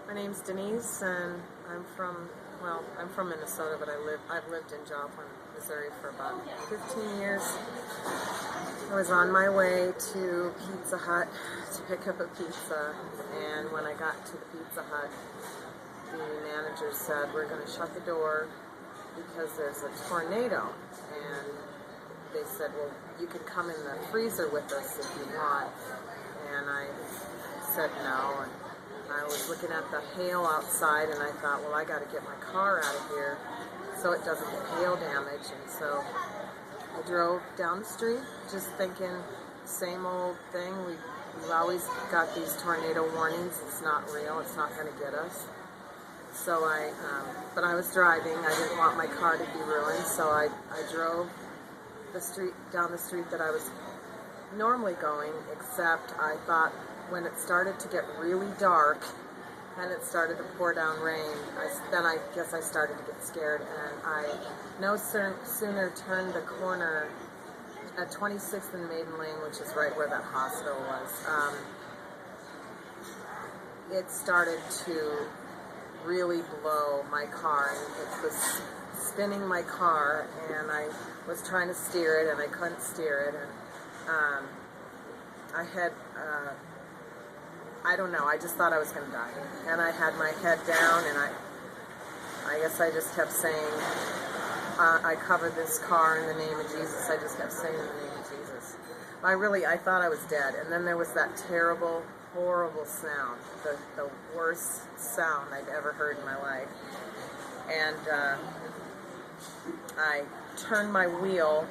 My name's Denise, and I'm from Minnesota, but I've lived in Joplin, Missouri for about 15 years. I was on my way to Pizza Hut to pick up a pizza, and when I got to the Pizza Hut, the manager said, "We're going to shut the door because there's a tornado." And they said, "Well, you could come in the freezer with us if you want." And I said no, and I was looking at the hail outside, and I thought, well, I got to get my car out of here so it doesn't get hail damage. And so I drove down the street, just thinking, same old thing. We've always got these tornado warnings. It's not real. It's not going to get us. So but I was driving. I didn't want my car to be ruined, so I drove down the street that I was normally going, except I thought when it started to get really dark and it started to pour down rain, I guess I started to get scared, and I no sooner turned the corner at 26th and Maiden Lane, which is right where that hospital was. It started to really blow my car, and it was spinning my car, and I was trying to steer it, and I couldn't steer it, and I had I don't know, I just thought I was going to die, and I had my head down, and I guess I just kept saying, I covered this car in the name of Jesus. I just kept saying in the name of Jesus. I thought I was dead, and then there was that terrible, horrible sound, the worst sound I've ever heard in my life, and I turned my wheel,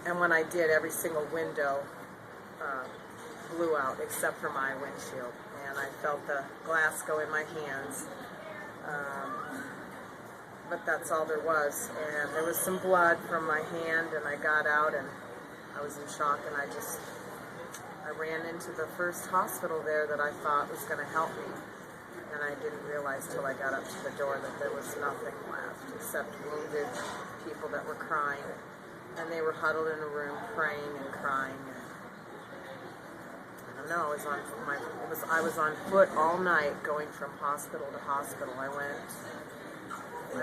and when I did, every single window blew out except for my windshield, and I felt the glass go in my hands, but that's all there was. And there was some blood from my hand, and I got out, and I was in shock, and I ran into the first hospital there that I thought was going to help me, and I didn't realize till I got up to the door that there was nothing left except wounded people that were crying, and they were huddled in a room praying and crying. No, I was on foot all night going from hospital to hospital. I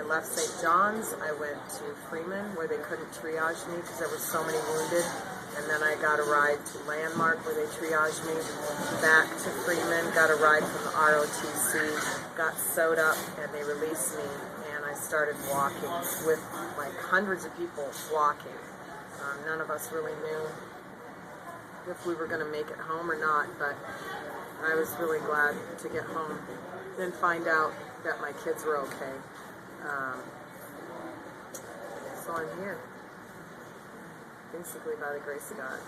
left St. John's, I went to Freeman where they couldn't triage me because there were so many wounded, and then I got a ride to Landmark where they triaged me, back to Freeman, got a ride from the ROTC, got sewed up, and they released me, and I started walking with like hundreds of people walking. None of us really knew if we were going to make it home or not, but I was really glad to get home and find out that my kids were okay. So I'm here, basically by the grace of God.